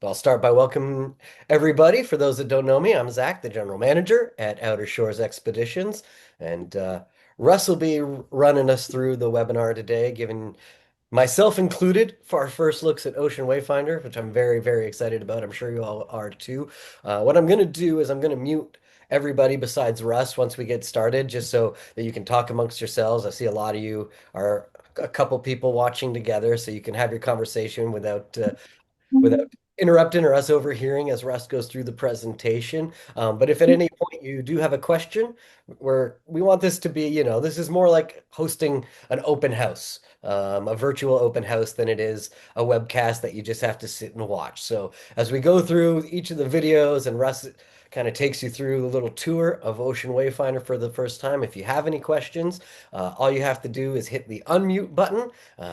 I'll start by welcoming everybody. For those that don't know me, I'm Zach, the general manager at Outer Shores Expeditions. And Russ will be running us through the webinar today, giving myself included for our first looks at Ocean Wayfinder, which I'm very, very excited about. I'm sure you all are too. What I'm going to do is I'm going to mute everybody besides Russ once we get started, just so that you can talk amongst yourselves. I see a lot of you are a couple people watching together, so you can have your conversation without interrupting or us overhearing as Russ goes through the presentation. But if at any point you do have a question, where we want this to be, this is more like hosting an open house, a virtual open house than it is a webcast that you just have to sit and watch. So as we go through each of the videos and Russ kind of takes you through a little tour of Ocean Wayfinder for the first time, if you have any questions, all you have to do is hit the unmute button.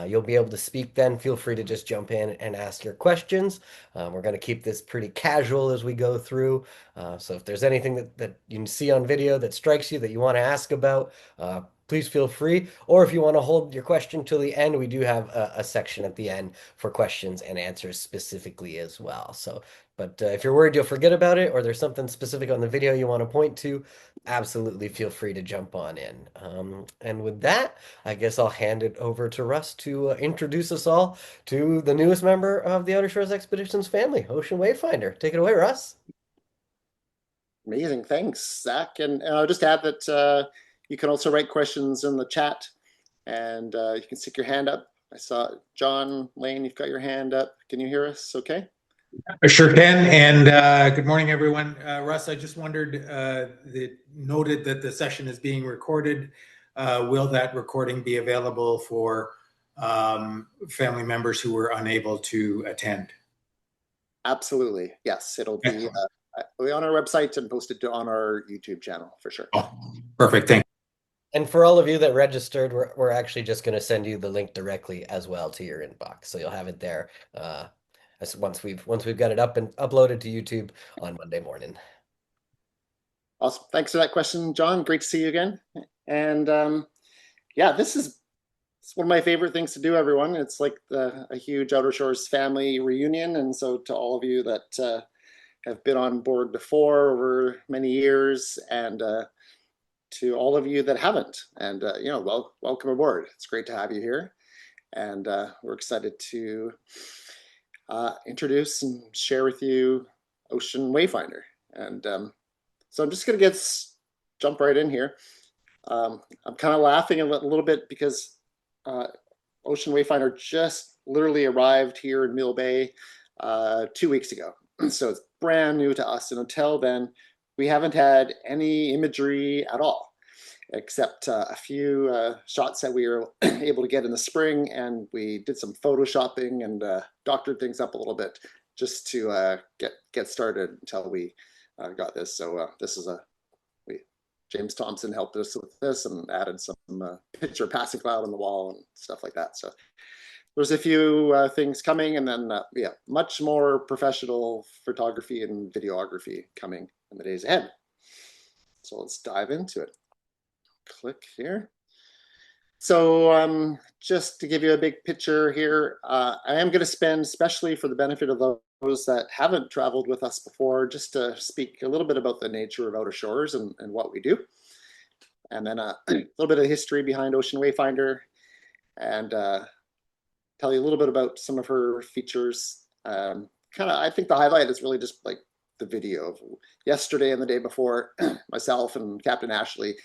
You'll be able to speak then. Feel free to just jump in and ask your questions. We're going to keep this pretty casual as we go through. So if there's anything that you see on video that strikes you that you want to ask about, please feel free. Or if you want to hold your question till the end, we do have a section at the end for questions and answers specifically as well. But if you're worried you'll forget about it or there's something specific on the video you want to point to, absolutely feel free to jump on in. And with that, I guess I'll hand it over to Russ to introduce us all to the newest member of the Outer Shores Expeditions family, Ocean Wayfinder. Take it away, Russ. Amazing. Thanks, Zach. And I'll just add that you can also write questions in the chat and you can stick your hand up. I saw John Lane, you've got your hand up. Can you hear us okay? I sure can. And good morning, everyone. Russ, I just wondered, noted that the session is being recorded. Will that recording be available for family members who were unable to attend? Absolutely. Yes, it'll be on our website and posted on our YouTube channel for sure. Oh, perfect. Thank you. And for all of you that registered, we're actually just going to send you the link directly as well to your inbox. So you'll have it there once we've got it up and uploaded to YouTube on Monday morning. Awesome. Thanks for that question, John. Great to see you again. And yeah, this is one of my favorite things to do, everyone. It's like a huge Outer Shores family reunion. And so to all of you that have been on board before over many years, and to all of you that haven't, and welcome aboard. It's great to have you here. And we're excited to introduce and share with you Ocean Wayfinder. And so I'm just going to jump right in here. I'm kind of laughing a little bit because Ocean Wayfinder just literally arrived here in Mill Bay 2 weeks ago. So it's brand new to us. And until then, we haven't had any imagery at all, except a few shots that we were able to get in the spring. And we did some photoshopping and doctored things up a little bit just to get started until we got this. So this is James Thompson helped us with this and added some picture passing cloud on the wall and stuff like that. So there's a few things coming, and then yeah, much more professional photography and videography coming in the days ahead. So let's dive into it. Click here. So just to give you a big picture here, I am going to spend, especially for the benefit of those that haven't traveled with us before, just to speak a little bit about the nature of Outer Shores and what we do. And then a little bit of history behind Ocean Wayfinder, and tell you a little bit about some of her features. I think the highlight is really just like the video of yesterday and the day before, myself and Captain Ashley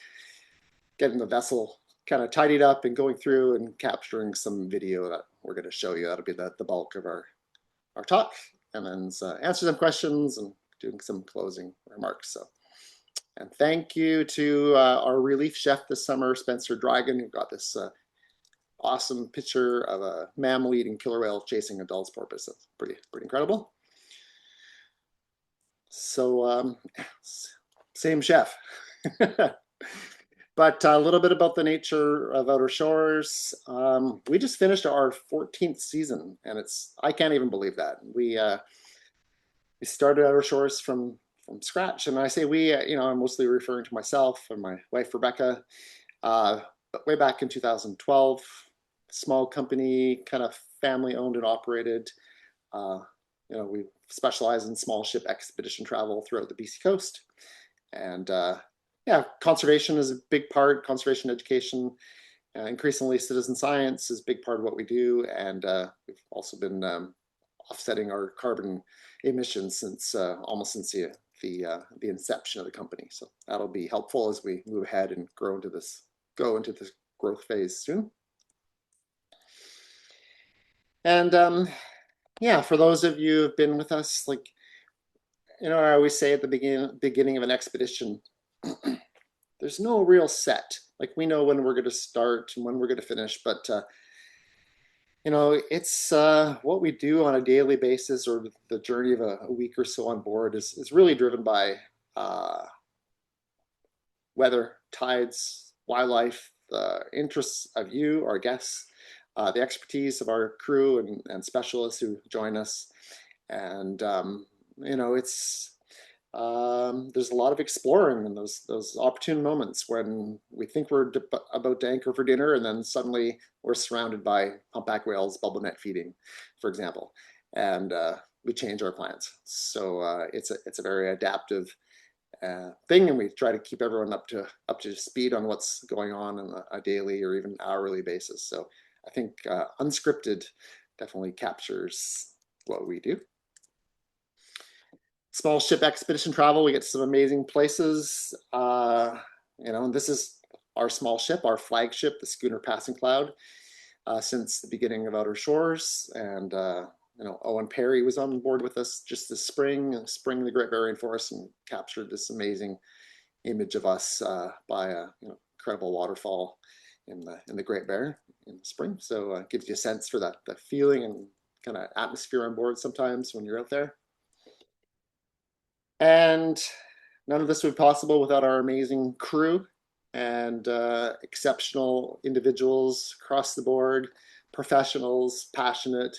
getting the vessel kind of tidied up and going through and capturing some video that we're going to show you. That'll be the bulk of our talk, and then answer some questions and doing some closing remarks. So, and thank you to our relief chef this summer, Spencer Dragon, who got this awesome picture of a mammal eating killer whale chasing a Dulles porpoise. That's pretty incredible. So same chef. But a little bit about the nature of Outer Shores. We just finished our 14th season, and I can't even believe that. We started Outer Shores from scratch, and I say we, I'm mostly referring to myself and my wife Rebecca. But way back in 2012, small company, kind of family owned and operated. we specialize in small ship expedition travel throughout the BC coast. And yeah, conservation is a big part, conservation education. Increasingly, citizen science is a big part of what we do. And we've also been offsetting our carbon emissions since almost since the inception of the company. So that'll be helpful as we move ahead and go into this growth phase soon. And yeah, for those of you who've been with us, like, I always say at the beginning of an expedition, there's no real set. Like, we know when we're going to start and when we're going to finish, but it's what we do on a daily basis, or the journey of a week or so on board is really driven by weather, tides, wildlife, the interests of you, our guests, the expertise of our crew and specialists who join us. And it's there's a lot of exploring in those opportune moments when we think we're about to anchor for dinner, and then suddenly we're surrounded by humpback whales bubble net feeding, for example, and we change our plans. So it's a very adaptive thing, and we try to keep everyone up to speed on what's going on a daily or even hourly basis. So I think unscripted definitely captures what we do. Small ship expedition travel, we get to some amazing places. And this is our small ship, our flagship, the schooner Passing Cloud, since the beginning of Outer Shores. And Owen Perry was on board with us just this spring in the Great Barrier Forest, and captured this amazing image of us by a incredible waterfall in the Great Barrier in the spring. So it gives you a sense for that feeling and kind of atmosphere on board sometimes when you're out there. And none of this would be possible without our amazing crew and exceptional individuals across the board, professionals, passionate,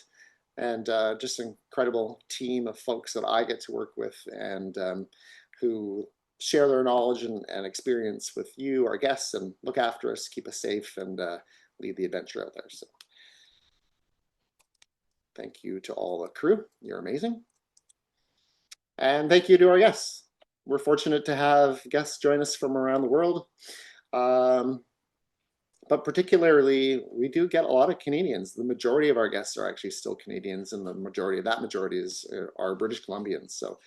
and just an incredible team of folks that I get to work with, and who share their knowledge and experience with you, our guests, and look after us, keep us safe, and lead the adventure out there. So thank you to all the crew. You're amazing. And thank you to our guests. We're fortunate to have guests join us from around the world. But particularly, we do get a lot of Canadians. The majority of our guests are actually still Canadians, and the majority are British Columbians. So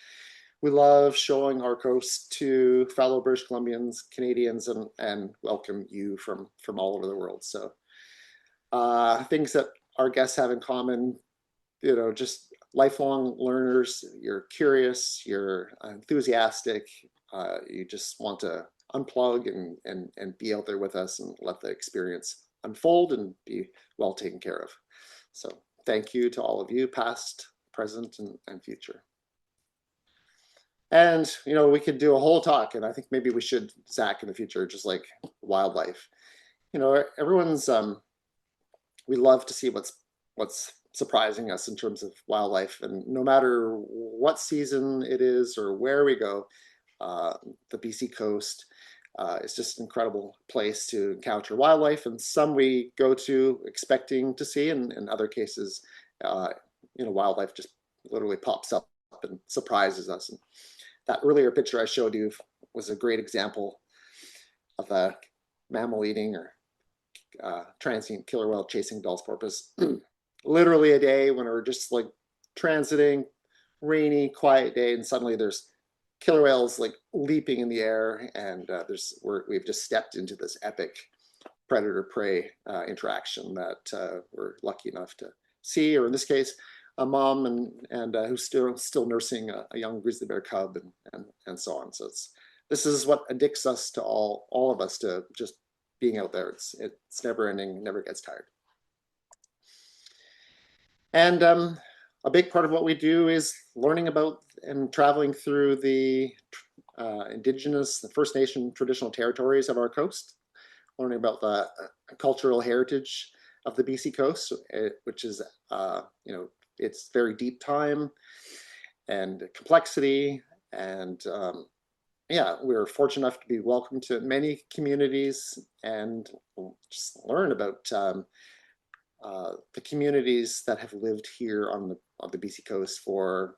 we love showing our coast to fellow British Columbians, Canadians, and welcome you from all over the world. So things that our guests have in common, just lifelong learners. You're curious, you're enthusiastic, you just want to unplug and be out there with us and let the experience unfold and be well taken care of. So thank you to all of you, past, present, and future. And we could do a whole talk, and I think maybe we should, Zach, in the future, just like wildlife. Everyone's we love to see what's surprising us in terms of wildlife, and no matter what season it is or where we go, the BC coast is just an incredible place to encounter wildlife. And some we go to expecting to see, and in other cases, wildlife just literally pops up and surprises us. And that earlier picture I showed you was a great example of a mammal eating or transient killer whale chasing Bell's porpoise. Literally a day when we're just like transiting, rainy, quiet day, and suddenly there's killer whales like leaping in the air, and we've just stepped into this epic predator-prey interaction that we're lucky enough to see, or in this case, a mom and who's still nursing a young grizzly bear cub, and so on. So this is what addicts us to all of us to just being out there. It's never ending, never gets tired. And a big part of what we do is learning about and traveling through the Indigenous, the First Nation traditional territories of our coast, learning about the cultural heritage of the BC coast, which is, it's very deep time and complexity. And yeah, we're fortunate enough to be welcome to many communities and just learn about the communities that have lived here on the on the BC coast for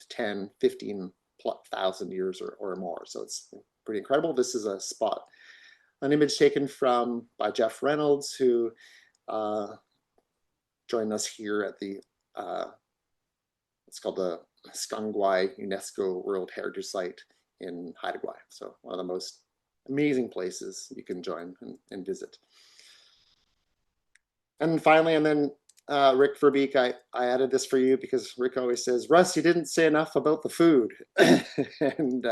10, 15,000 years or more. So it's pretty incredible. This is an image taken by Jeff Reynolds, who joined us here at the it's called the Skangwai UNESCO World Heritage Site in Haida Gwaii. So one of the most amazing places you can join and visit. And finally, and then Rick Verbeek, I added this for you because Rick always says, Russ, you didn't say enough about the food. And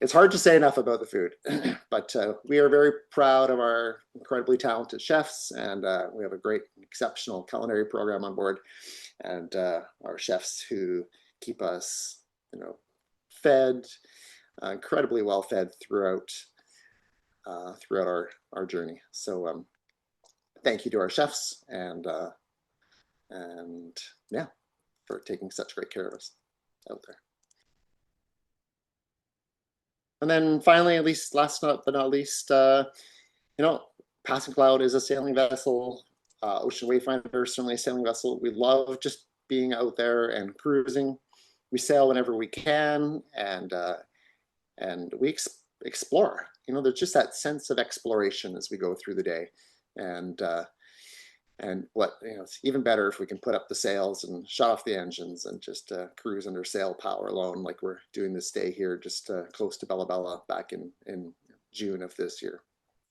it's hard to say enough about the food, but we are very proud of our incredibly talented chefs, and we have a great, exceptional culinary program on board, and our chefs who keep us, fed, incredibly well fed throughout our journey. So thank you to our chefs, and yeah, for taking such great care of us out there. And then finally, at least last but not least, Passing Cloud is a sailing vessel. Ocean Wayfinder is certainly a sailing vessel. We love just being out there and cruising. We sail whenever we can, and we explore. There's just that sense of exploration as we go through the day, and what it's even better if we can put up the sails and shut off the engines and just cruise under sail power alone, like we're doing this day here, just close to Bella Bella back in June of this year.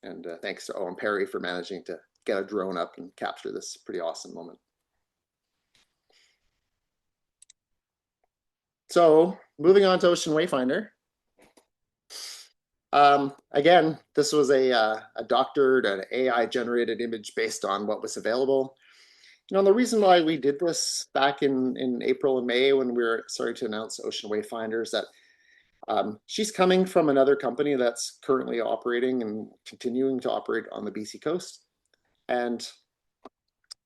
And thanks to Owen Perry for managing to get a drone up and capture this pretty awesome moment. So moving on to Ocean Wayfinder. Again, this was a doctored, an AI generated image based on what was available. The reason why we did this back in April and May when we were starting to announce Ocean Wayfinder is that she's coming from another company that's currently operating and continuing to operate on the BC coast. And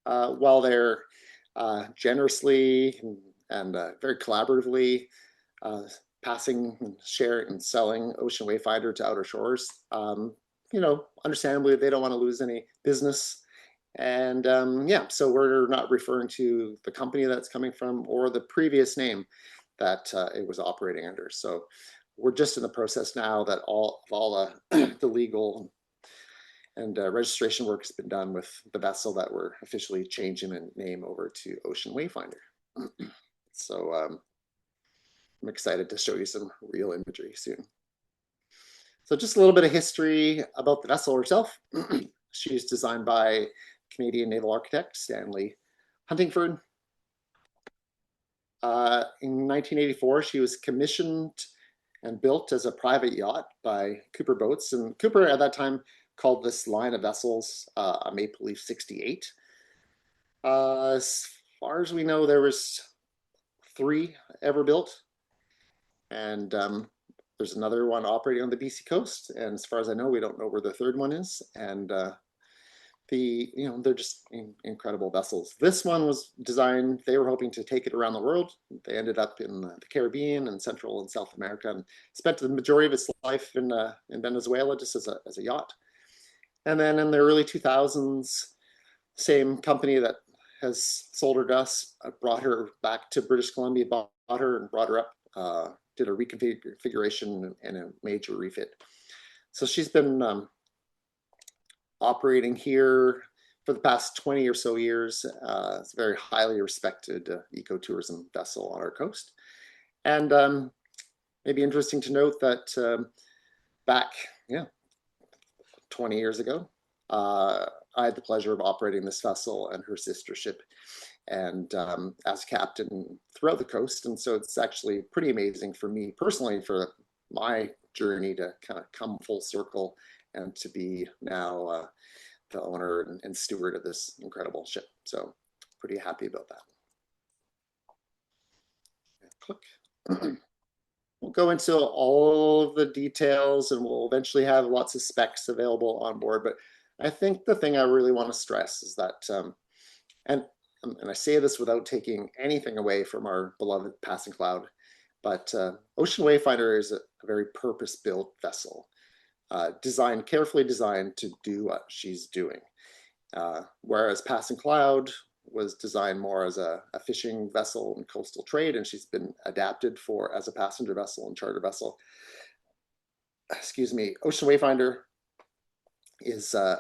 while they're generously and very collaboratively passing and sharing and selling Ocean Wayfinder to outer shores, understandably, they don't want to lose any business. And yeah, so we're not referring to the company that's coming from or the previous name that it was operating under. So we're just in the process now that all the legal and registration work has been done with the vessel that we're officially changing the name over to Ocean Wayfinder. So I'm excited to show you some real imagery soon. So just a little bit of history about the vessel herself. She's designed by Canadian naval architect Stanley Huntingford. In 1984, she was commissioned and built as a private yacht by Cooper Boats. And Cooper at that time called this line of vessels a Maple Leaf 68. As far as we know, there was 3 ever built. And there's another one operating on the BC coast. And as far as I know, we don't know where the 3rd one is. And they're just incredible vessels. This one was designed, they were hoping to take it around the world. They ended up in the Caribbean and Central and South America, and spent the majority of its life in Venezuela just as a yacht. And then in the early 2000s, same company that has sold her to us brought her back to British Columbia, bought her and brought her up, did a reconfiguration and a major refit. So she's been operating here for the past 20 or so years. It's a very highly respected ecotourism vessel on our coast. And maybe interesting to note that back 20 years ago, I had the pleasure of operating this vessel and her sister ship, and as captain throughout the coast. And so it's actually pretty amazing for me personally, for my journey to kind of come full circle and to be now the owner and steward of this incredible ship. So pretty happy about that. Click. We'll go into all of the details, and we'll eventually have lots of specs available on board. But I think the thing I really want to stress is that, and I say this without taking anything away from our beloved Passing Cloud, but Ocean Wayfinder is a very purpose-built vessel, carefully designed to do what she's doing. Whereas Passing Cloud was designed more as a fishing vessel and coastal trade, and she's been adapted for as a passenger vessel and charter vessel. Excuse me, Ocean Wayfinder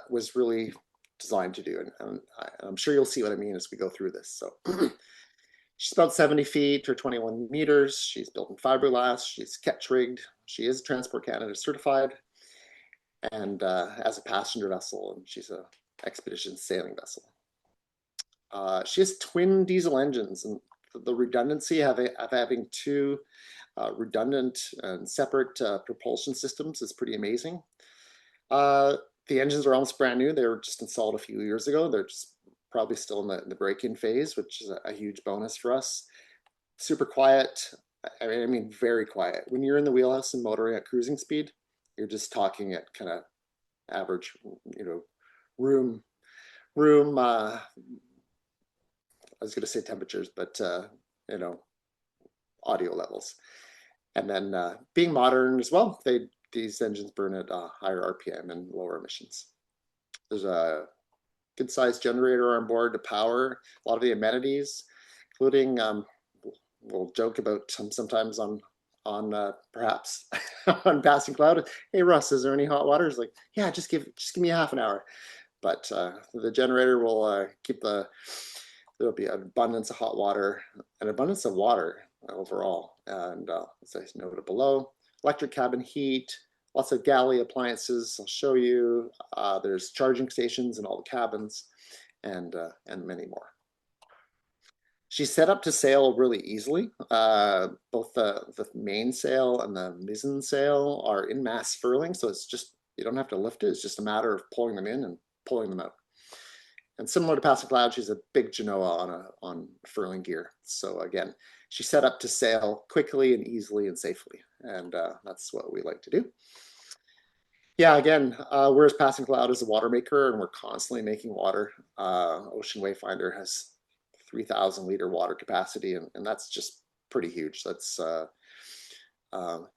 was really designed to do, and I'm sure you'll see what I mean as we go through this. So she's about 70 feet or 21 meters. She's built in fiberglass. She's ketch-rigged. She is Transport Canada certified, and as a passenger vessel, and she's a expedition sailing vessel. She has twin diesel engines, and the redundancy of having two redundant and separate propulsion systems is pretty amazing. The engines are almost brand new. They were just installed a few years ago. They're just probably still in the break-in phase, which is a huge bonus for us. Super quiet. I mean, very quiet. When you're in the wheelhouse and motoring at cruising speed, you're just talking at kind of average, room. I was going to say temperatures, but audio levels. And then being modern as well, these engines burn at higher RPM and lower emissions. There's a good sized generator on board to power a lot of the amenities, including we'll joke about sometimes on perhaps on Passing Cloud. Hey Russ, is there any hot water? It's like, yeah, just give me a half an hour. But the generator will there'll be an abundance of hot water, an abundance of water overall. And as I noted below, electric cabin heat, lots of galley appliances. I'll show you. There's charging stations in all the cabins, and many more. She's set up to sail really easily. Both the mainsail and the mizzen sail are in mast furling, so it's just, you don't have to lift it. It's just a matter of pulling them in and pulling them out. And similar to Passing Cloud, she's a big Genoa on furling gear. So again, she's set up to sail quickly and easily and safely, and that's what we like to do. Yeah, again, whereas Passing Cloud is a water maker and we're constantly making water, Ocean Wayfinder has 3,000 liter water capacity, and that's just pretty huge. That's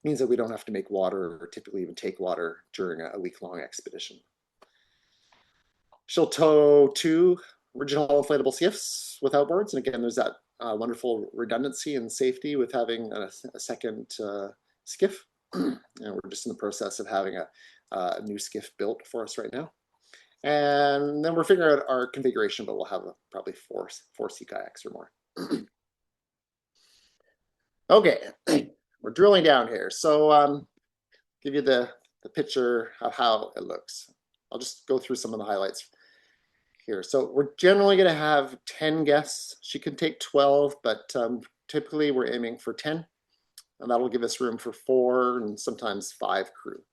means that we don't have to make water or typically even take water during a week-long expedition. She'll tow 2 original inflatable skiffs with outboards, and again, there's that wonderful redundancy and safety with having a second skiff. And we're just in the process of having a new skiff built for us right now. And then we're figuring out our configuration, but we'll have probably four sea kayaks or more. Okay, we're drilling down here. So give you the picture of how it looks. I'll just go through some of the highlights here. So we're generally going to have 10 guests. She can take 12, but typically we're aiming for 10. And that'll give us room for 4 and sometimes 5 crew.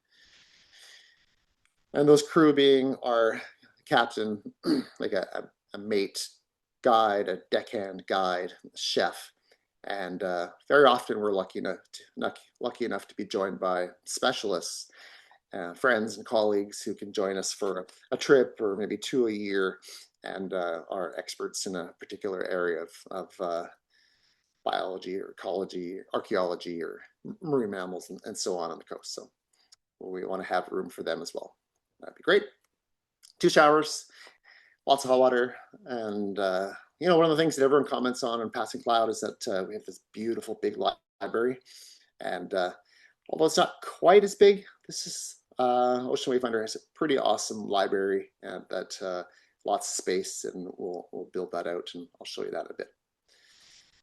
And those crew being our captain, like a mate guide, a deckhand guide, chef. And very often we're lucky enough to be joined by specialists, friends and colleagues who can join us for a trip or maybe 2 a year, and are experts in a particular area of biology or ecology, archaeology, or marine mammals, and so on the coast. So we want to have room for them as well. That'd be great. 2 showers, lots of hot water, and one of the things that everyone comments on in Passing Cloud is that we have this beautiful big library, and although it's not quite as big, this is Ocean Wayfinder has a pretty awesome library, and that lots of space, and we'll build that out, and I'll show you that in a bit.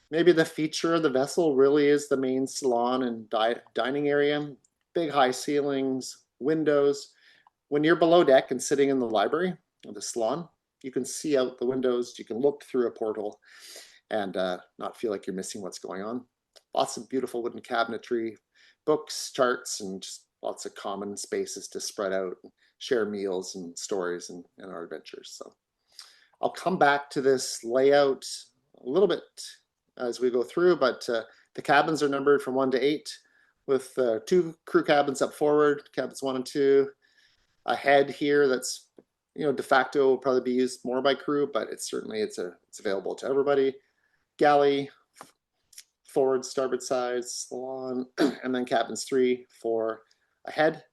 Maybe the feature of the vessel really is the main salon and dining area. Big high ceilings, windows. When you're below deck and sitting in the library or the salon, you can see out the windows, you can look through a portal and not feel like you're missing what's going on. Lots of beautiful wooden cabinetry, books, charts, and just lots of common spaces to spread out, share meals and stories and our adventures. So I'll come back to this layout a little bit as we go through, but the cabins are numbered from 1 to 8 with 2 crew cabins up forward, cabins 1 and 2. Ahead here, that's de facto will probably be used more by crew, but it's available to everybody. Galley, forward, starboard side, salon, and then cabins 3, 4 ahead.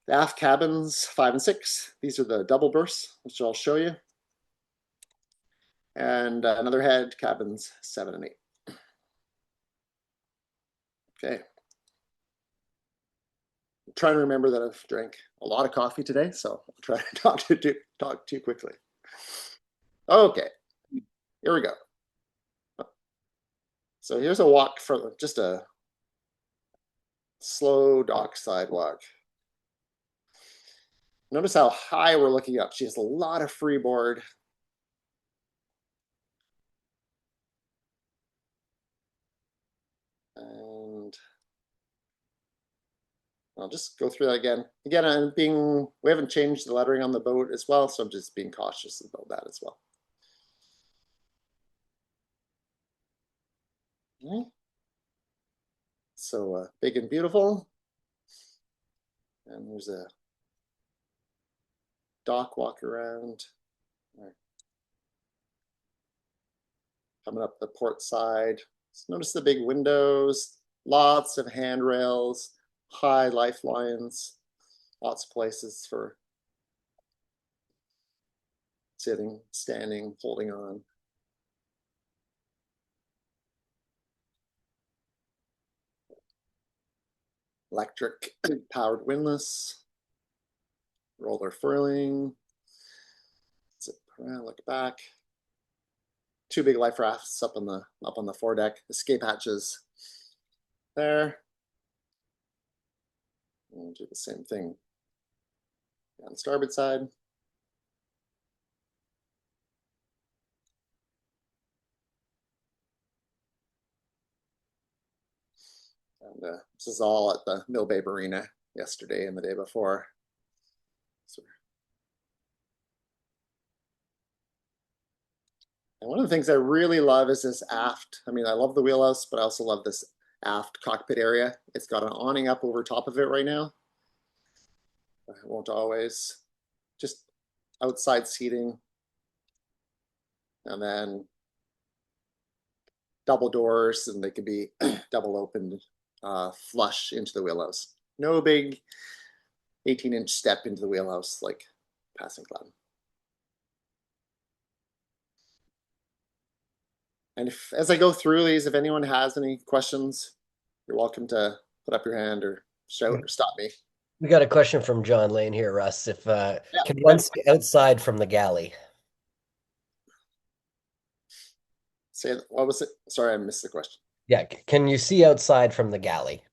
The aft cabins 5 and 6. These are the double berths, which I'll show you. And another head, cabins 7 and 8. Okay. I'm trying to remember that I've drank a lot of coffee today, so I'll try to talk too quickly. Okay, here we go. So here's a walk from just a slow dock sidewalk. Notice how high we're looking up. She has a lot of freeboard. And I'll just go through that again. Again, we haven't changed the lettering on the boat as well, so I'm just being cautious about that as well. Okay. So big and beautiful. And there's a dock walk around. Right. Coming up the port side. So notice the big windows, lots of handrails, high lifelines, lots of places for sitting, standing, holding on. Electric powered windlass, roller furling. Zip around, look back. Two big life rafts up on the foredeck. Escape hatches there. And do the same thing on the starboard side. And this is all at the Mill Bay Marina yesterday and the day before. So, and one of the things I really love is this aft. I mean, I love the wheelhouse, but I also love this aft cockpit area. It's got an awning up over top of it right now. It won't always. Just outside seating. And then double doors, and they can be double opened flush into the wheelhouse. No big 18-inch step into the wheelhouse like Passing Cloud. And as I go through these, if anyone has any questions, you're welcome to put up your hand or shout or stop me. We got a question from John Lane here, Russ. If Yeah, can one see outside from the galley? say what was it? Sorry, I missed the question. Yeah, can you see outside from the galley?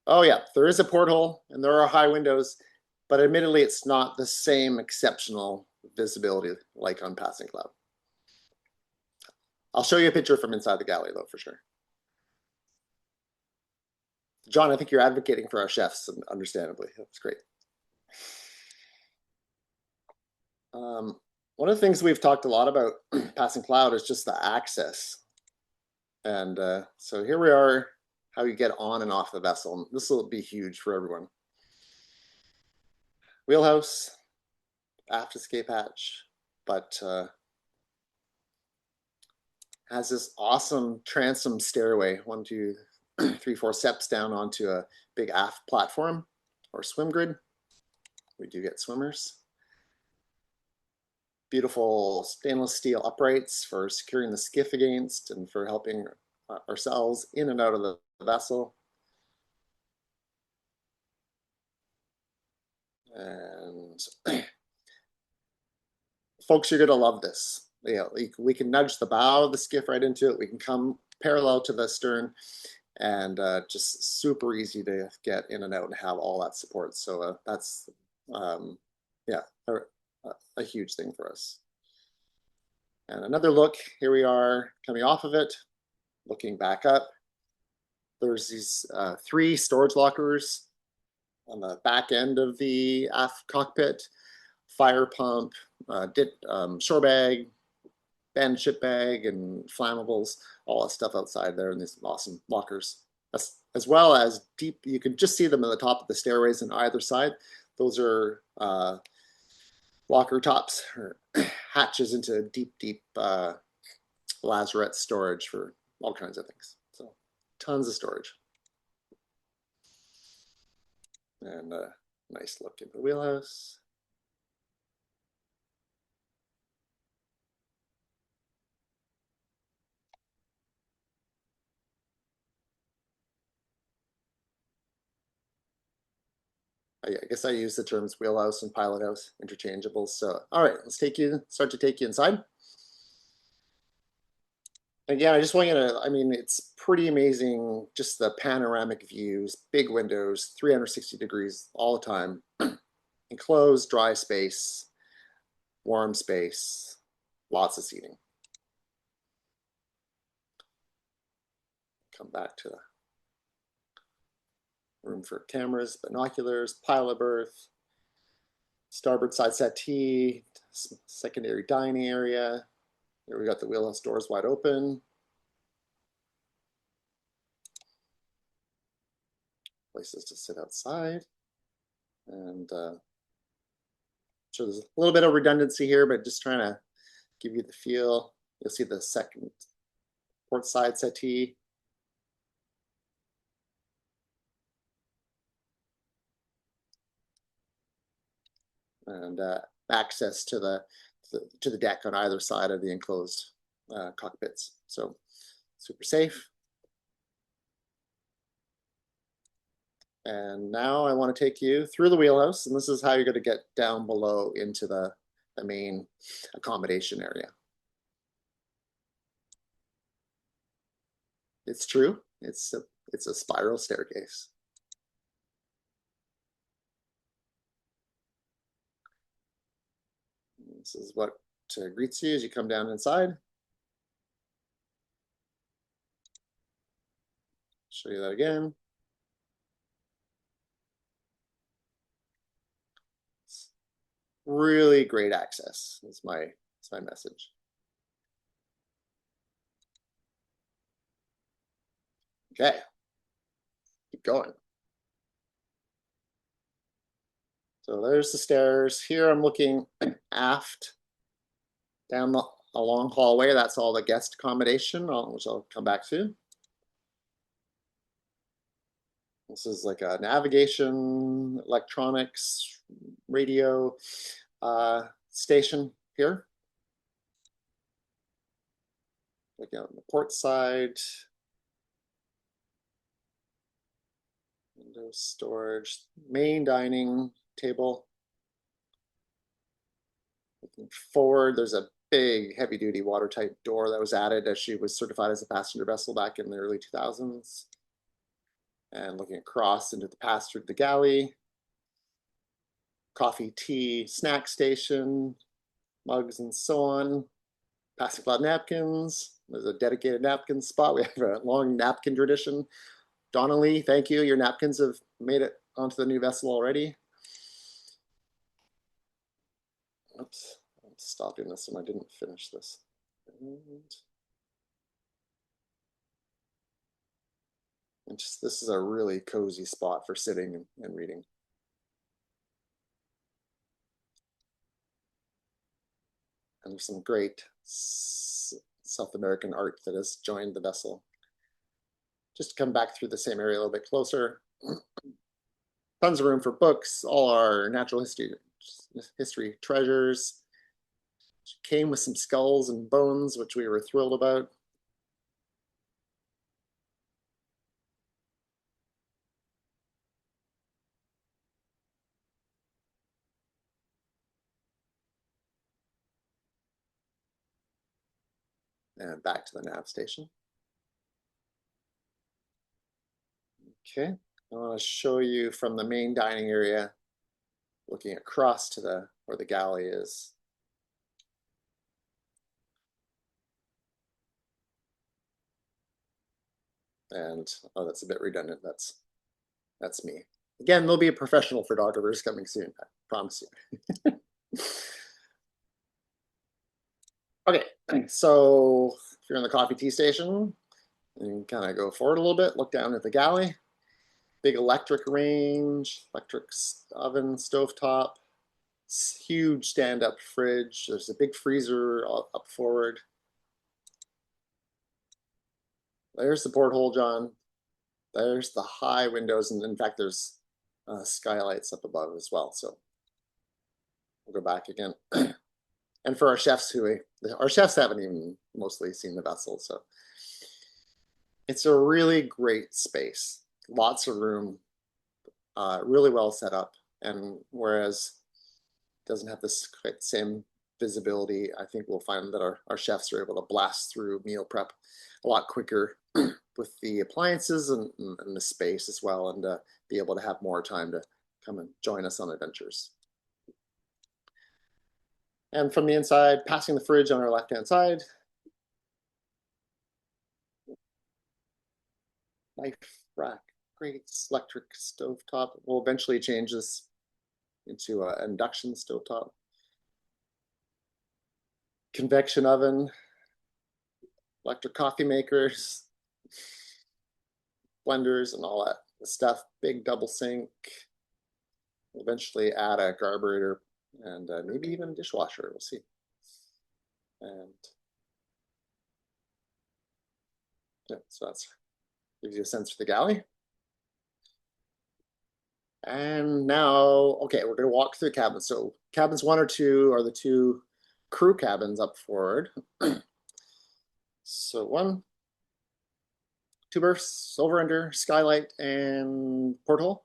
Oh yeah, there is a porthole and there are high windows, but admittedly it's not the same exceptional visibility like on Passing Cloud. I'll show you a picture from inside the galley though, for sure. John, I think you're advocating for our chefs, understandably. That's great. One of the things we've talked a lot about Passing Cloud is just the access. And so here we are, how you get on and off the vessel. This will be huge for everyone. Wheelhouse, aft escape hatch, but has this awesome transom stairway, 1, 2, 3, 4 steps down onto a big aft platform or swim grid. We do get swimmers. Beautiful stainless steel uprights for securing the skiff against and for helping ourselves in and out of the vessel. And folks, you're going to love this. We can nudge the bow of the skiff right into it. We can come parallel to the stern, and just super easy to get in and out and have all that support. So that's, yeah, a huge thing for us. And another look, here we are coming off of it, looking back up. There's these 3 storage lockers on the back end of the aft cockpit, fire pump, shore bag, band ship bag, and flammables, all that stuff outside there in these awesome lockers. As well as deep, you can just see them at the top of the stairways on either side. Those are locker tops or hatches into deep lazarette storage for all kinds of things. So tons of storage. And a nice look in the wheelhouse. I guess I use the terms wheelhouse and pilot house interchangeable. So, all right, let's start to take you inside. Again, I just want you to, I mean, it's pretty amazing, just the panoramic views, big windows, 360 degrees all the time, enclosed, dry space, warm space, lots of seating. Come back to the room for cameras, binoculars, pilot berth, starboard side settee, secondary dining area. Here we got the wheelhouse doors wide open. Places to sit outside. And so there's a little bit of redundancy here, but just trying to give you the feel. You'll see the second port side settee. And access to the deck on either side of the enclosed cockpits. So super safe. And now I want to take you through the wheelhouse, and this is how you're going to get down below into the main accommodation area. It's true. It's a spiral staircase. This is what greets you as you come down inside. Show you that again. Really great access is my message. Okay, keep going. So there's the stairs. Here I'm looking aft down a long hallway. That's all the guest accommodation, which I'll come back to. This is like a navigation, electronics, radio station here. Looking on the port side. Window storage, main dining table. Looking forward, there's a big heavy-duty watertight door that was added as she was certified as a passenger vessel back in the early 2000s. And looking across into the pass through the galley. Coffee, tea, snack station, mugs and so on. Plastic cloth napkins. There's a dedicated napkin spot. We have a long napkin tradition. Donnelly, thank you. Your napkins have made it onto the new vessel already. Oops, I'm stopping this and I didn't finish this. And just, this is a really cozy spot for sitting and reading. And there's some great South American art that has joined the vessel. Just to come back through the same area a little bit closer. Tons of room for books, all our natural history treasures. Came with some skulls and bones, which we were thrilled about. And back to the nav station. Okay, I want to show you from the main dining area, looking across to where the galley is. And oh, that's a bit redundant. That's me. Again, there'll be a professional photographers coming soon, I promise you. Okay, so if you're in the coffee tea station, you kind of go forward a little bit, look down at the galley. Big electric range, electric oven, stovetop, huge stand-up fridge. There's a big freezer up forward. There's the porthole, John. There's the high windows, and in fact, there's skylights up above as well. So we'll go back again. And for our chefs, our chefs haven't even mostly seen the vessel, so it's a really great space. Lots of room, really well set up. And whereas it doesn't have this same visibility, I think we'll find that our chefs are able to blast through meal prep a lot quicker with the appliances and the space as well, and be able to have more time to come and join us on adventures. And from the inside, passing the fridge on our left-hand side. Knife rack, grates, electric stovetop. We'll eventually change this into an induction stovetop. Convection oven, electric coffee makers, blenders, and all that stuff. Big double sink. We'll eventually add a carburetor and maybe even a dishwasher. We'll see. And yeah, so that's gives you a sense for the galley. And now, okay, we're going to walk through the cabins. So cabins 1 or 2 are the 2 crew cabins up forward. So 1, 2 berths, over under, skylight, and porthole.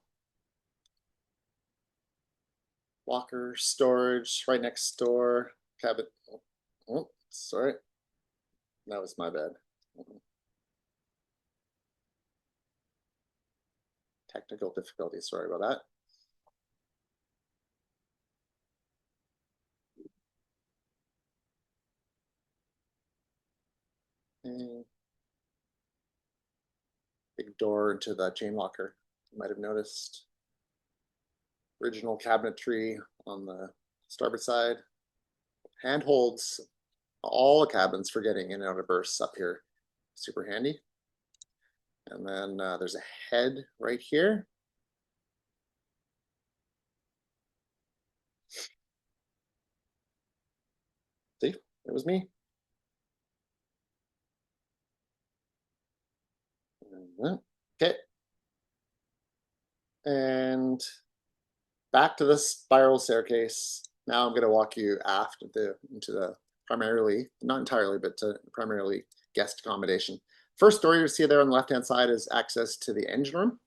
Locker, storage, right next door, cabin. Oh, sorry. That was my bad. Technical difficulties, sorry about that. And big door into the chain locker, you might have noticed. Original cabinetry on the starboard side. Handholds all the cabins for getting in and out of berths up here. Super handy. And then there's a head right here. See, it was me. Okay. And back to the spiral staircase. Now I'm going to walk you aft into the primarily, not entirely, but primarily guest accommodation. First door you see there on the left-hand side is access to the engine room.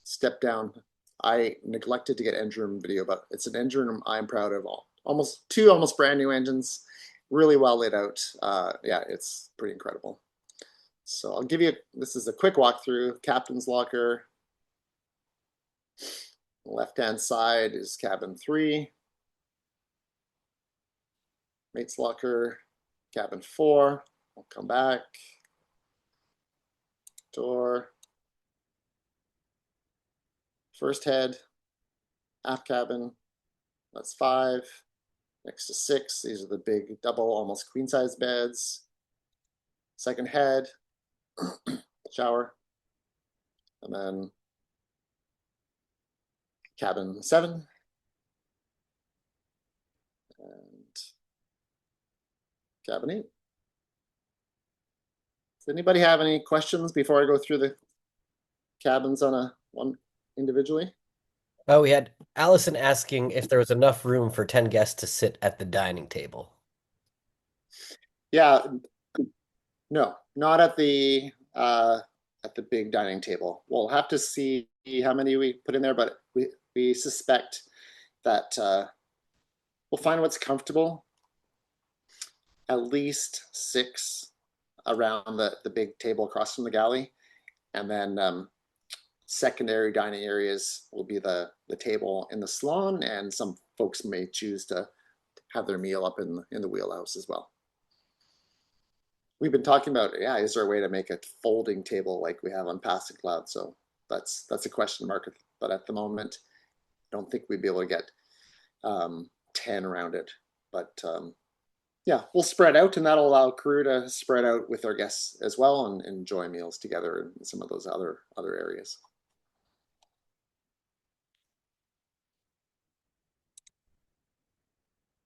Step down. I neglected to get engine room video, but it's an engine room I'm proud of. Almost brand new engines, really well laid out. Yeah, it's pretty incredible. So I'll give you, this is a quick walkthrough. Captain's locker. Left-hand side is cabin 3. Mate's locker, cabin 4. I'll come back. Door. First head, aft cabin. That's 5. Next to 6. These are the big double, almost queen size beds. Second head, shower. And then cabin 7. And cabin 8. Does anybody have any questions before I go through the cabins on one individually? Oh, we had Allison asking if there was enough room for 10 guests to sit at the dining table. Yeah, no, not at the big dining table. We'll have to see how many we put in there, but we suspect that we'll find what's comfortable. At least 6 around the big table across from the galley, and then secondary dining areas will be the table in the salon, and some folks may choose to have their meal up in the wheelhouse as well. We've been talking about, yeah, is there a way to make a folding table like we have on Passing Cloud? So that's a question mark, but at the moment, I don't think we'd be able to get 10 around it. But yeah, we'll spread out, and that'll allow crew to spread out with our guests as well and enjoy meals together in some of those other areas.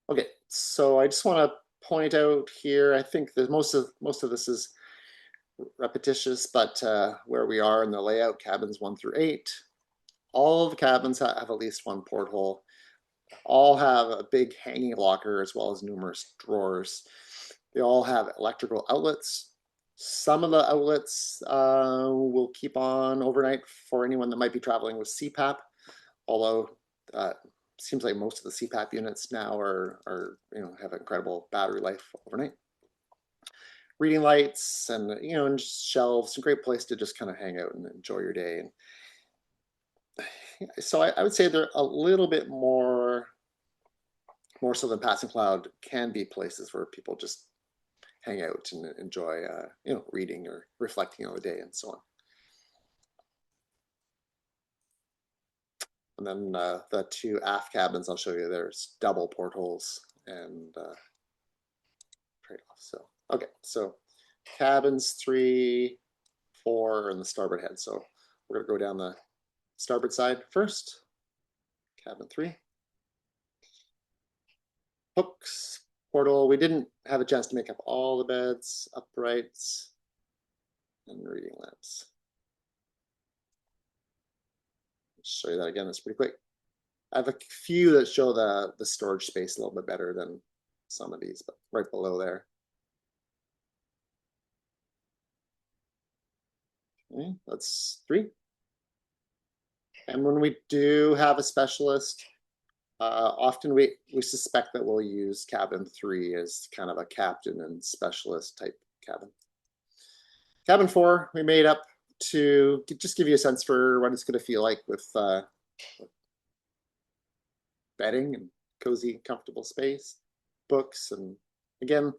Okay, so I just want to point out here, I think that most of this is repetitious, but where we are in the layout, cabins 1 through 8, all of the cabins have at least one porthole. All have a big hanging locker as well as numerous drawers. They all have electrical outlets. Some of the outlets will keep on overnight for anyone that might be traveling with CPAP, although seems like most of the CPAP units now are have incredible battery life overnight. Reading lights and and just shelves, a great place to just kind of hang out and enjoy your day. And so I would say they're a little bit more so than passing cloud can be places where people just hang out and enjoy reading or reflecting on the day and so on. And then the two aft cabins I'll show you, there's double portholes and trade-off. So okay, so cabins 3, 4, and the starboard head. So we're gonna go down the starboard side first. Cabin 3. Hooks, portal. We didn't have a chance to make up all the beds, uprights, and reading lamps. Show you that again. It's pretty quick. I have a few that show the storage space a little bit better than some of these, but right below there. Okay, that's 3. And when we do have a specialist, often we suspect that we'll use cabin 3 as kind of a captain and specialist type cabin. Cabin 4 we made up to just give you a sense for what it's going to feel like with bedding and cozy, comfortable space, books, and again,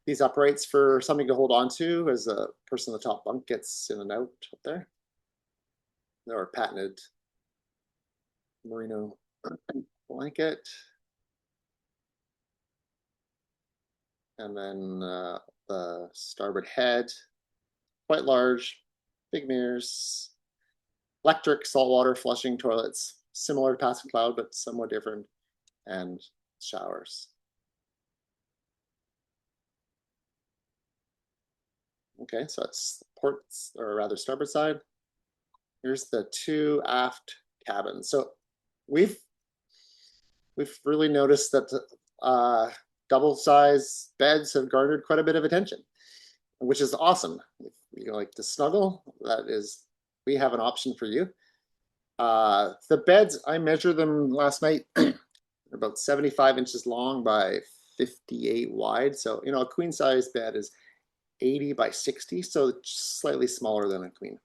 these uprights for something to hold on to as a person in the top bunk gets in and out up there. There are patented merino blanket. And then the starboard head, quite large, big mirrors, electric saltwater flushing toilets, similar to passing cloud, but somewhat different, and showers. Okay, so that's ports, or rather starboard side. Here's the 2 aft cabins. So we've really noticed that double size beds have garnered quite a bit of attention, which is awesome. If you like to snuggle, we have an option for you. The beds, I measured them last night. They're about 75 inches long by 58 wide. So, a queen size bed is 80 by 60, so slightly smaller than a queen.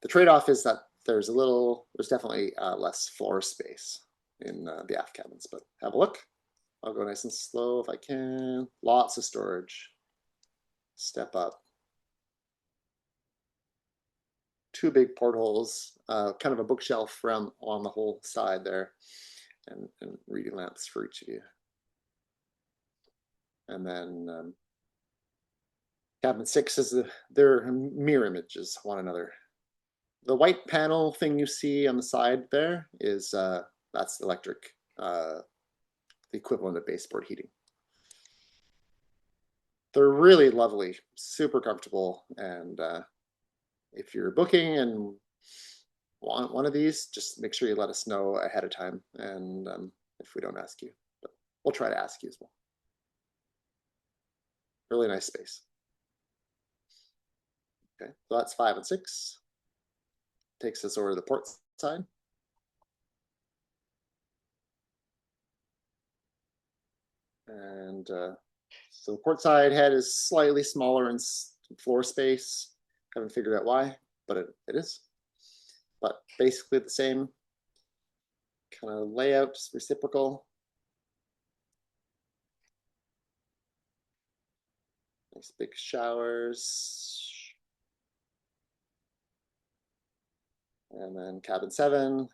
The trade-off is that there's definitely less floor space in the aft cabins, but have a look. I'll go nice and slow if I can. Lots of storage. Step up. 2 big portholes, kind of a bookshelf on the whole side there, and reading lamps for each of you. And then cabin 6 is they're mirror images of one another. The white panel thing you see on the side there is that's electric, the equivalent of baseboard heating. They're really lovely, super comfortable, and if you're booking and want one of these, just make sure you let us know ahead of time, and if we don't ask you, but we'll try to ask you as well. Really nice space. Okay, so that's 5 and 6. Takes us over to the port side. And so the port side head is slightly smaller in floor space. Haven't figured out why, but it is. But basically the same kind of layout, reciprocal. Nice big showers. And then cabin 7.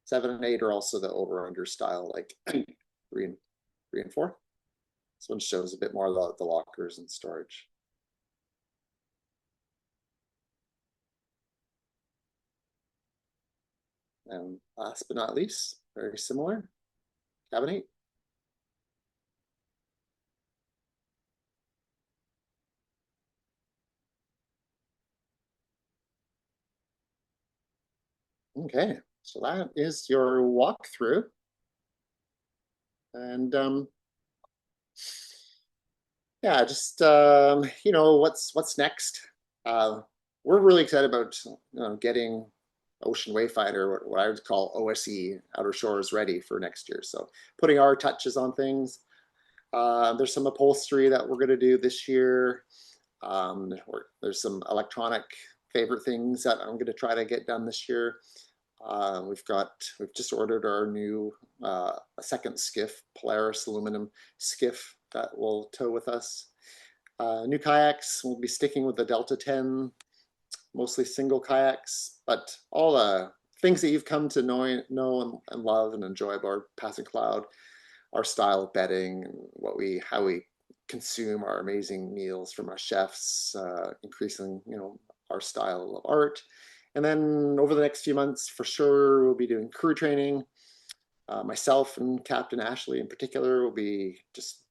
7 and 8 are also the over-under style, like 3 and 4. This one shows a bit more of the lockers and storage. And last but not least, very similar, cabin 8. Okay, so that is your walkthrough. And yeah, just what's next. We're really excited about getting Ocean Wayfinder, what I would call OSE, Outer Shores Ready for next year. So putting our touches on things. There's some upholstery that we're going to do this year. There's some electronic favorite things that I'm going to try to get done this year. We've just ordered our new a second skiff, Polaris aluminum skiff that will tow with us. New kayaks. We'll be sticking with the Delta 10, mostly single kayaks, but all the things that you've come to know and love and enjoy about Passing Cloud, our style of bedding, and how we consume our amazing meals from our chefs, increasing our style of art. And then over the next few months, for sure, we'll be doing crew training. Myself and Captain Ashley in particular will be just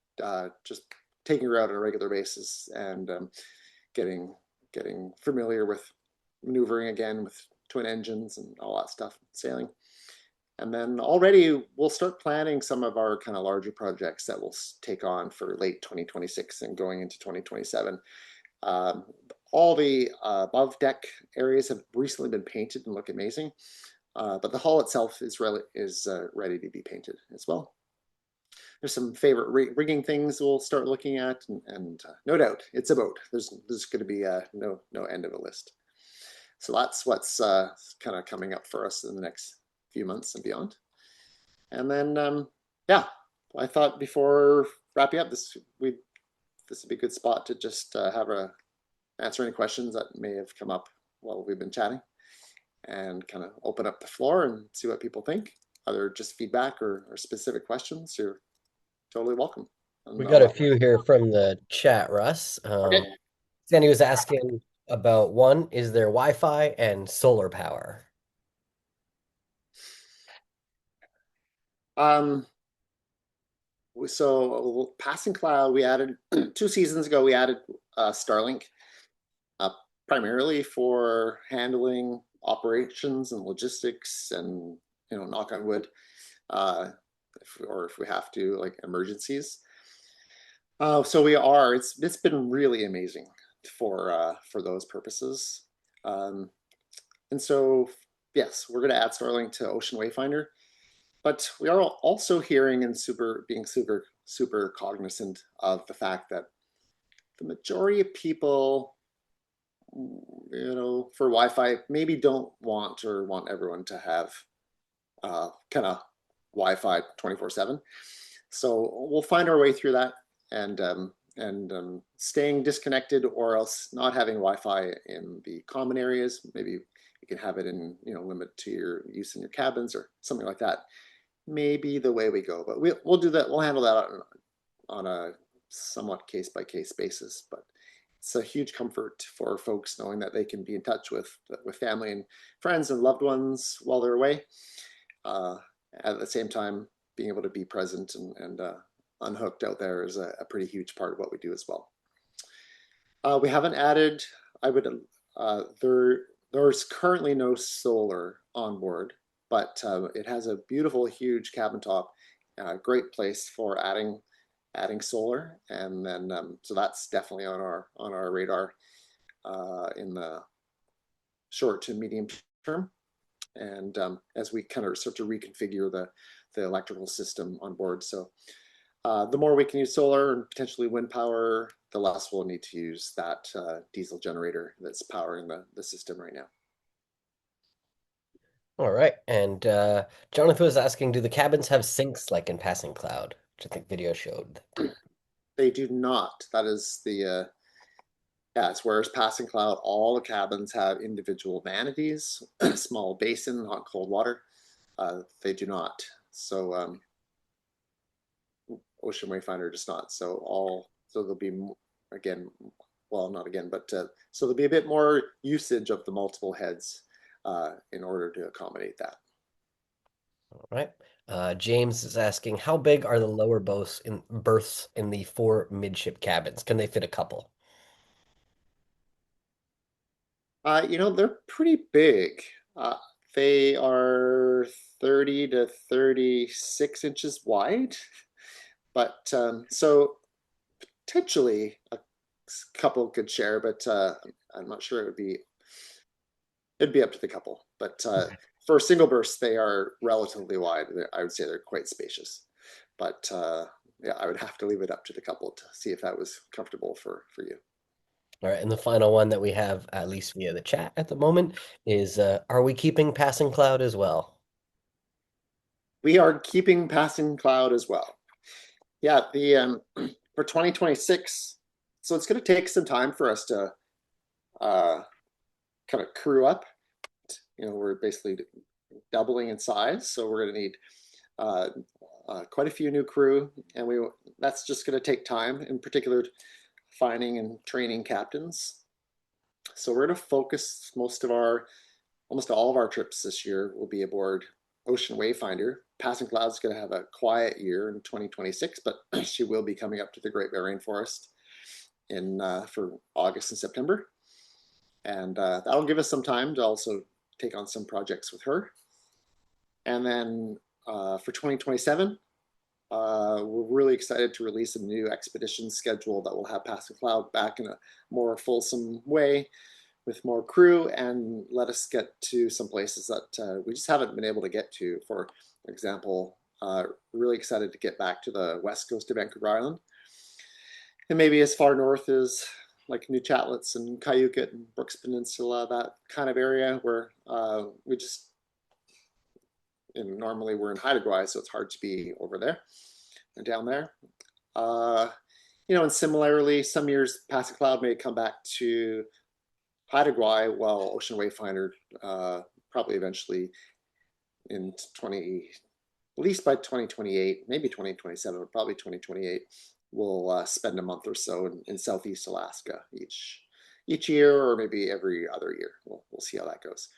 taking her out on a regular basis and getting familiar with maneuvering again with twin engines and all that stuff, sailing. And then already we'll start planning some of our kind of larger projects that we'll take on for late 2026 and going into 2027. All the above deck areas have recently been painted and look amazing, but the hull itself is ready to be painted as well. There's some favorite rigging things we'll start looking at, and no doubt it's a boat. There's going to be no end of a list. So that's what's kind of coming up for us in the next few months and beyond. And then yeah, I thought before wrapping up this would be a good spot to just answer any questions that may have come up while we've been chatting, and kind of open up the floor and see what people think. Either just feedback or specific questions, you're totally welcome. We got a few here from the chat, Russ. Okay. Sandy was asking about one, is there Wi-Fi and solar power? So Passing Cloud, we added 2 seasons ago, we added Starlink, primarily for handling operations and logistics and, knock on wood, if we have to, like emergencies. So it's been really amazing for those purposes. And so, yes, we're going to add Starlink to Ocean Wayfinder, but we are also hearing and being super cognizant of the fact that the majority of people, for Wi-Fi, maybe don't want everyone to have kind of Wi-Fi 24/7. So we'll find our way through that, and staying disconnected, or else not having Wi-Fi in the common areas. Maybe you can have it in, limit to your use in your cabins or something like that. Maybe the way we go, but we'll do that. We'll handle that on a somewhat case-by-case basis. But it's a huge comfort for folks knowing that they can be in touch with family and friends and loved ones while they're away. At the same time, being able to be present and unhooked out there is a pretty huge part of what we do as well. We haven't added, there's currently no solar on board, but it has a beautiful, huge cabin top, great place for adding solar. And then, so that's definitely on our radar in the short to medium term. And as we kind of start to reconfigure the electrical system on board. So the more we can use solar and potentially wind power, the less we'll need to use that diesel generator that's powering the system right now. All right. And Jonathan was asking, do the cabins have sinks like in Passing Cloud? Which I think video showed. They do not. That is the yes, whereas Passing Cloud, all the cabins have individual vanities, small basin, hot cold water. They do not. So Ocean Wayfinder does not. So there'll be, again, well, not again, but so there'll be a bit more usage of the multiple heads in order to accommodate that. All right. James is asking, how big are the lower berths in the 4 midship cabins? Can they fit a couple? They're pretty big. They are 30 to 36 inches wide, but so potentially a couple could share, but I'm not sure it would be it'd be up to the couple. But for a single burst, they are relatively wide. I would say they're quite spacious. But yeah, I would have to leave it up to the couple to see if that was comfortable for you. All right, and the final one that we have, at least via the chat at the moment, is are we keeping passing cloud as well? We are keeping passing cloud as well. Yeah, the for 2026, so it's going to take some time for us to kind of crew up. We're basically doubling in size, so we're going to need quite a few new crew, and that's just going to take time, in particular finding and training captains. So we're going to focus almost all of our trips this year will be aboard Ocean Wayfinder. Passing Cloud's going to have a quiet year in 2026, but she will be coming up to the Great Barrier Rainforest for August and September. And that'll give us some time to also take on some projects with her. And then for 2027, we're really excited to release a new expedition schedule that will have Passing Cloud back in a more fulsome way with more crew and let us get to some places that we just haven't been able to get to. For example, really excited to get back to the west coast of Vancouver Island and maybe as far north as like New Chatlets and Cayucet and Brooks Peninsula, that kind of area where we just, normally we're in Haida Gwaii, so it's hard to be over there and down there. And similarly, some years Passing Cloud may come back to Haida Gwaii, while Ocean Wayfinder probably eventually at least by 2028, maybe 2027, but probably 2028, we'll spend a month or so in Southeast Alaska each year, or maybe every other year. We'll see how that goes.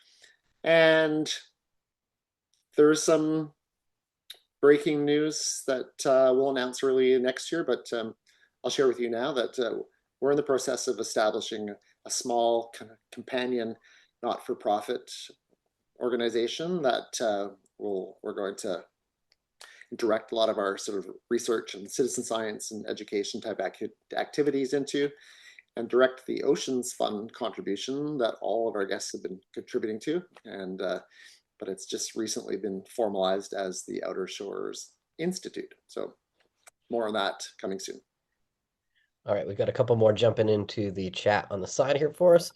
And there's some breaking news that we'll announce early next year, but I'll share with you now that we're in the process of establishing a small kind of companion not-for-profit organization that we're going to direct a lot of our sort of research and citizen science and education type activities into, and direct the Oceans Fund contribution that all of our guests have been contributing to. And but it's just recently been formalized as the Outer Shores Institute. So more on that coming soon. All right, we've got a couple more jumping into the chat on the side here for us.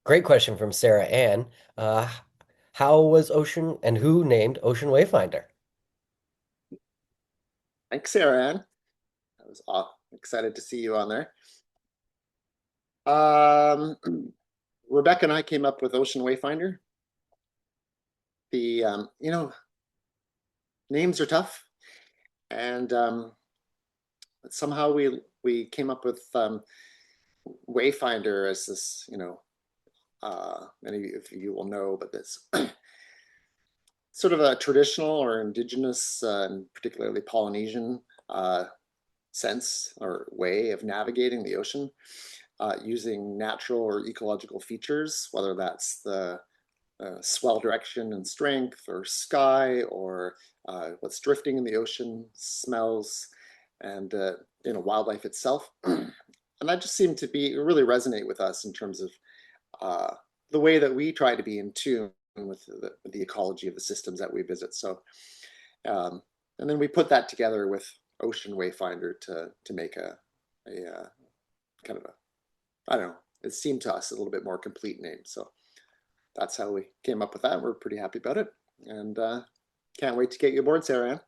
Great question from Sarah Ann. How was Ocean and who named Ocean Wayfinder? Thanks, Sarah Ann. I was excited to see you on there. Rebecca and I came up with Ocean Wayfinder. The names are tough, and somehow we came up with Wayfinder as this, many of you will know, but this sort of a traditional or indigenous, and particularly Polynesian sense or way of navigating the ocean using natural or ecological features, whether that's the swell direction and strength, or sky, or what's drifting in the ocean, smells, and wildlife itself. And that just seemed to really resonate with us in terms of the way that we try to be in tune with the ecology of the systems that we visit. So, and then we put that together with Ocean Wayfinder to make a kind of I don't know, it seemed to us a little bit more complete name. So that's how we came up with that. We're pretty happy about it, and can't wait to get you aboard, Sarah Ann.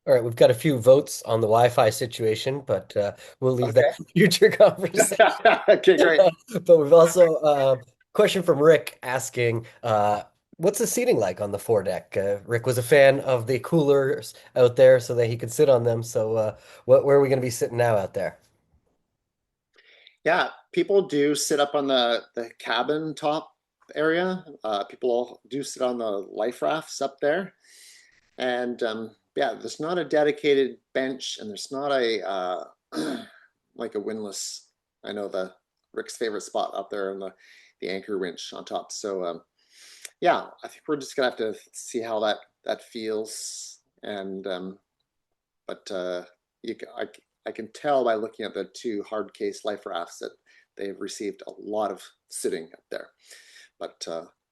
All right, we've got a few votes on the Wi-Fi situation, but we'll leave that for future conversation. Okay, great. But we've also a question from Rick asking, what's the seating like on the foredeck? Rick was a fan of the coolers out there so that he could sit on them. So where are we going to be sitting now out there? Yeah, people do sit up on the cabin top area. People do sit on the life rafts up there. And yeah, there's not a dedicated bench, and there's not a like a windlass. I know Rick's favorite spot up there on the anchor winch on top. So yeah, I think we're just gonna have to see how that feels. And but I can tell by looking at the two hard case life rafts that they've received a lot of sitting up there. But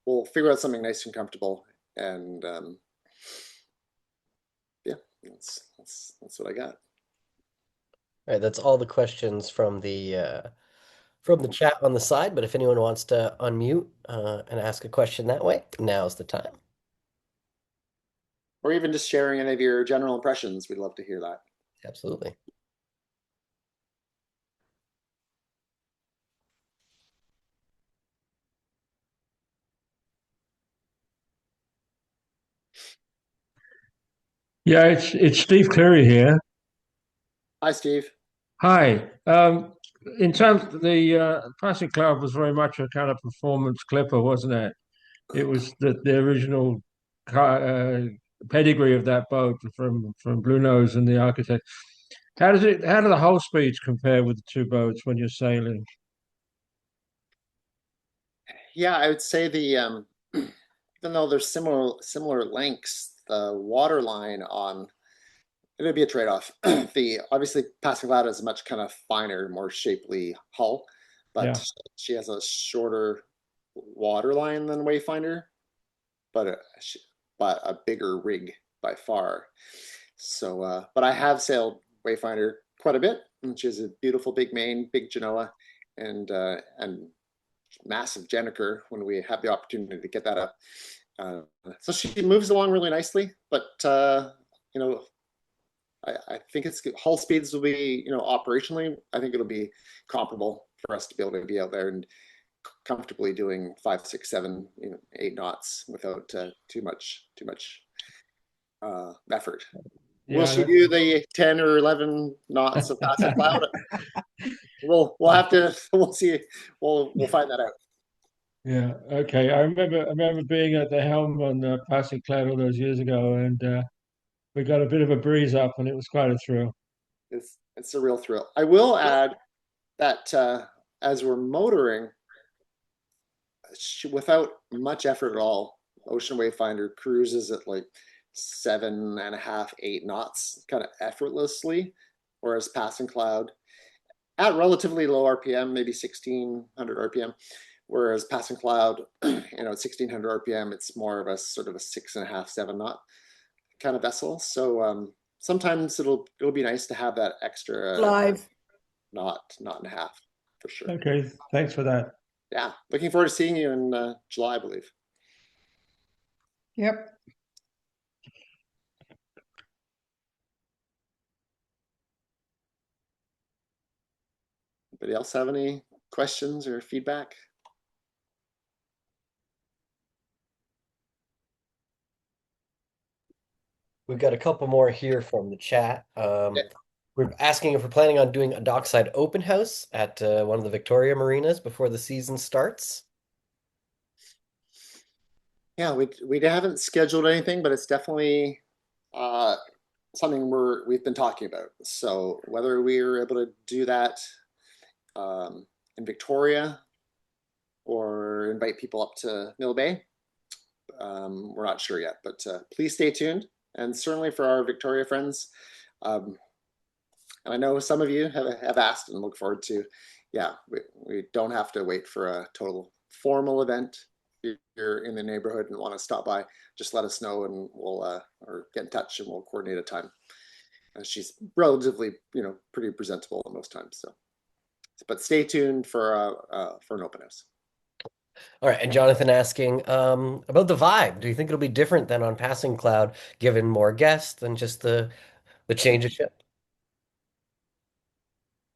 we'll figure out something nice and comfortable, and yeah, that's what I got. All right, that's all the questions from the chat on the side, but if anyone wants to unmute and ask a question that way, now's the time. Or even just sharing any of your general impressions. We'd love to hear that. Absolutely. Yeah, it's Steve Cleary here. Hi, Steve. Hi. In terms of the Passing Cloud was very much a kind of performance clipper, wasn't it? It was the original pedigree of that boat from Blue Nose and the Architect. How do the hull speeds compare with the two boats when you're sailing? Yeah, I would say the even though there's similar lengths, the water line on it would be a trade-off. The obviously Passing Cloud is a much kind of finer, more shapely hull, but Yeah. she has a shorter water line than Wayfinder, but but a bigger rig by far. So, but I have sailed Wayfinder quite a bit, and she has a beautiful big main, big Genoa, and massive Jenniker when we have the opportunity to get that up. So she moves along really nicely, but you know, I think it's hull speeds will be, operationally, I think it'll be comparable for us to be able to be out there and comfortably doing 5, 6, 7, 8 knots without too much effort. Will she Yeah. do the 10 or 11 knots of Passing Cloud? We'll have to. We'll see. We'll find that out. Yeah. Okay. I remember being at the helm on Passing Cloud all those years ago, and we got a bit of a breeze up, and it was quite a thrill. It's a real thrill. I will add that as we're motoring, without much effort at all, Ocean Wayfinder cruises at like 7.5, 8 knots, kind of effortlessly, whereas Passing Cloud at relatively low RPM, maybe 1600 RPM, whereas Passing Cloud, at 1600 RPM, it's more of a sort of a 6.5, 7 knot kind of vessel. So sometimes it'll be nice to have that extra Live. knot and a half for sure. Okay. Thanks for that. Yeah, looking forward to seeing you in July, I believe. Yep. Anybody else have any questions or feedback? We've got a couple more here from the chat. We're asking if we're planning on doing a dockside open house at one of the Victoria marinas before the season starts. Yeah, we haven't scheduled anything, but it's definitely something we've been talking about. So whether we're able to do that in Victoria or invite people up to Mill Bay, we're not sure yet. But please stay tuned, and certainly for our Victoria friends. And I know some of you have asked and look forward to. Yeah, we don't have to wait for a total formal event. If you're in the neighborhood and want to stop by, just let us know, and we'll or get in touch, and we'll coordinate a time. She's relatively, pretty presentable at most times. So, but stay tuned for an open house. All right, and Jonathan asking about the vibe. Do you think it'll be different than on Passing Cloud, given more guests than just the change of ship?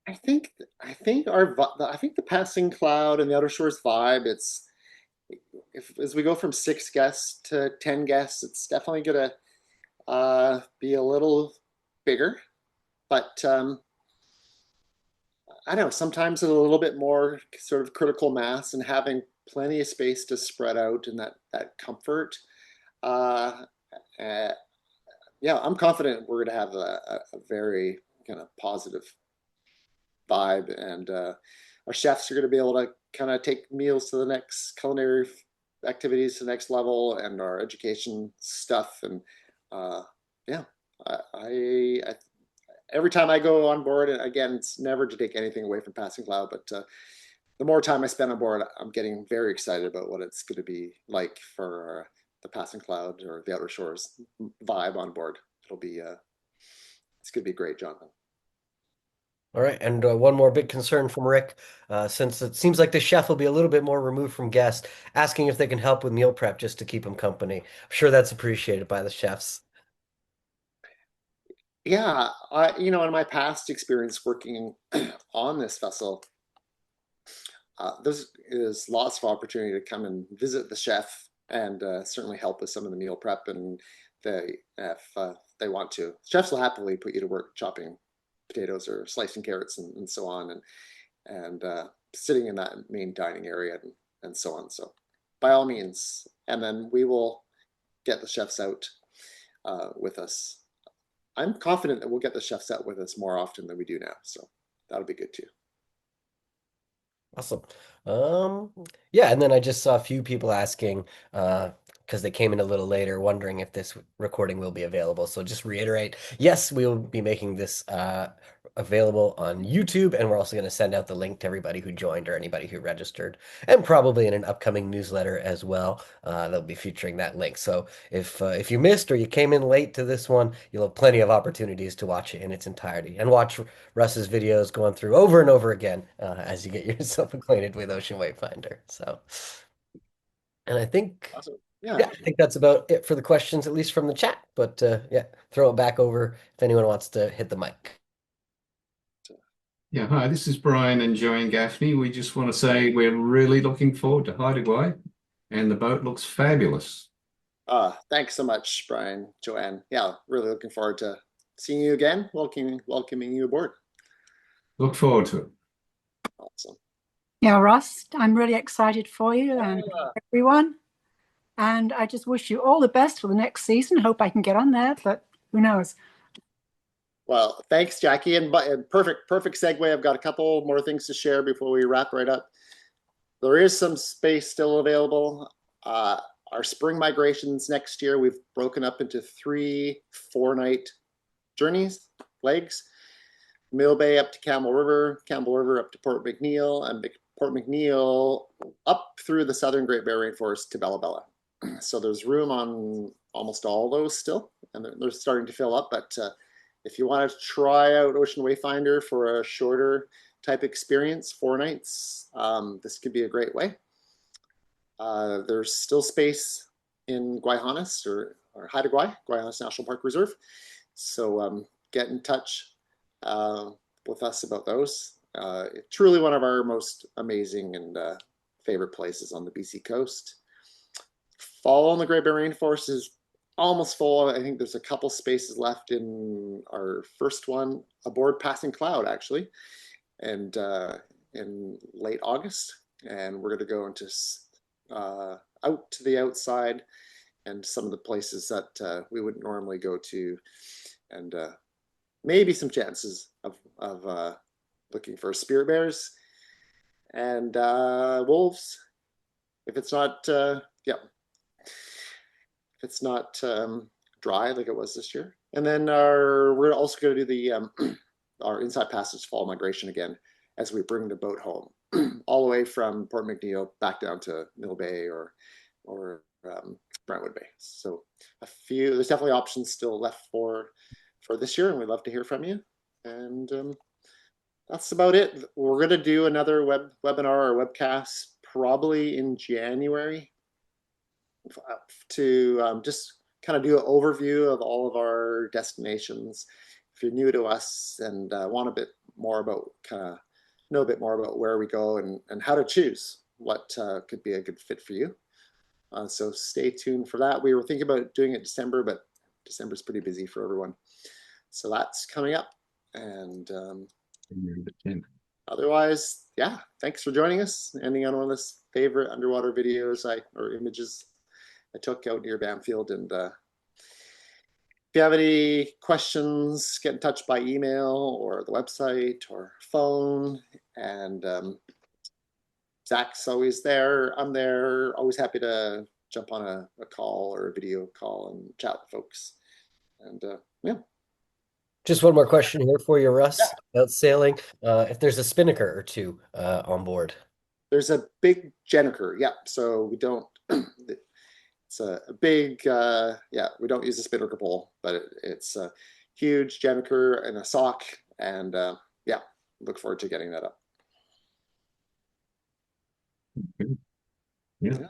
I think the Passing Cloud and the Outer Shores vibe. It's as we go from 6 guests to 10 guests, it's definitely gonna be a little bigger, but I don't know. Sometimes it's a little bit more sort of critical mass and having plenty of space to spread out and that comfort. Uh, uh, yeah, I'm confident we're gonna have a very kind of positive vibe, and our chefs are going to be able to kind of take meals to the next culinary activities to the next level, and our education stuff. And yeah, I every time I go on board, and again, it's never to take anything away from Passing Cloud, but the more time I spend on board, I'm getting very excited about what it's going to be like for the Passing Cloud or the Outer Shores vibe on board. It'll be it's going to be great, Jonathan. All right, and one more big concern from Rick, since it seems like the chef will be a little bit more removed from guests, asking if they can help with meal prep just to keep him company. I'm sure that's appreciated by the chefs. Yeah, in my past experience working on this vessel, there's lots of opportunity to come and visit the chef and certainly help with some of the meal prep and if they want to. Chefs will happily put you to work chopping potatoes or slicing carrots and so on and sitting in that main dining area and so on. So by all means, and then we will get the chefs out with us. I'm confident that we'll get the chefs out with us more often than we do now. So that'll be good too. Awesome. Um, yeah, and then I just saw a few people asking, because they came in a little later, wondering if this recording will be available. So just reiterate, yes, we will be making this available on YouTube, and we're also going to send out the link to everybody who joined or anybody who registered, and probably in an upcoming newsletter as well. They'll be featuring that link. So if you missed or you came in late to this one, you'll have plenty of opportunities to watch it in its entirety and watch Russ's videos going through over and over again as you get yourself acquainted with Ocean Wayfinder. So, and I think, Awesome. yeah, Yeah. I think that's about it for the questions, at least from the chat. But yeah, throw it back over if anyone wants to hit the mic. Yeah, hi, this is Brian and Joanne Gaffney. We just want to say we're really looking forward to Haida Gwaii, and the boat looks fabulous. Thanks so much, Brian, Joanne. Yeah, really looking forward to seeing you again, welcoming you aboard. Look forward to it. Awesome. Yeah, Russ, I'm really excited for you and Yeah. everyone. And I just wish you all the best for the next season. Hope I can get on there, but who knows? Well, thanks, Jackie. And perfect segue. I've got a couple more things to share before we wrap right up. There is some space still available. Our spring migrations next year, we've broken up into 3 4-night journeys, legs. Mill Bay up to Campbell River up to Port McNeill, and Port McNeill up through the southern Great Bear Rainforest to Bella Bella. So there's room on almost all those still, and they're starting to fill up. But if you want to try out Ocean Wayfinder for a shorter type experience, 4 nights, this could be a great way. There's still space in Guayhanas or Haida Gwaii, Guayhanas National Park Reserve. So get in touch with us about those. Truly one of our most amazing and favorite places on the BC coast. Fall in the Great Bear Rainforest is almost full. I think there's a couple spaces left in our first one aboard Passing Cloud, actually, and in late August. And we're going to go into out to the outside and some of the places that we wouldn't normally go to, and maybe some chances of looking for spirit bears and wolves. If it's not, if it's not dry like it was this year. And then we're also going to do the our Inside Passage fall migration again as we bring the boat home, all the way from Port McNeill back down to Mill Bay or Brentwood Bay. So there's definitely options still left for this year, and we'd love to hear from you. And that's about it. We're going to do another webinar or webcast probably in January to just kind of do an overview of all of our destinations. If you're new to us and want a bit more about know a bit more about where we go and how to choose what could be a good fit for you. So stay tuned for that. We were thinking about doing it December, but December's pretty busy for everyone. So that's coming up. And otherwise, yeah, thanks for joining us. Ending on one of the favorite underwater videos or images I took out near Bamfield. And if you have any questions, get in touch by email or the website or phone. And Zach's always there. I'm there. Always happy to jump on a call or a video call and chat with folks. And yeah. Just one more question here for you, Russ, about sailing. If there's a spinnaker or two on board. There's a big gennaker. Yeah. So we don't, it's a big, yeah, we don't use a spinnaker pole, but it's a huge gennaker and a sock. And yeah, look forward to getting that up. Yeah. Yeah.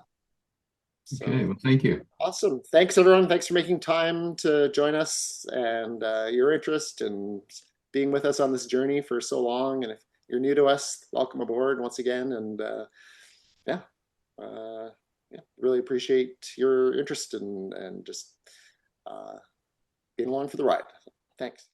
So, Okay. Well, thank you. awesome. Thanks, everyone. Thanks for making time to join us and your interest and being with us on this journey for so long. And if you're new to us, welcome aboard once again. And yeah, yeah, really appreciate your interest and just being along for the ride. Thanks.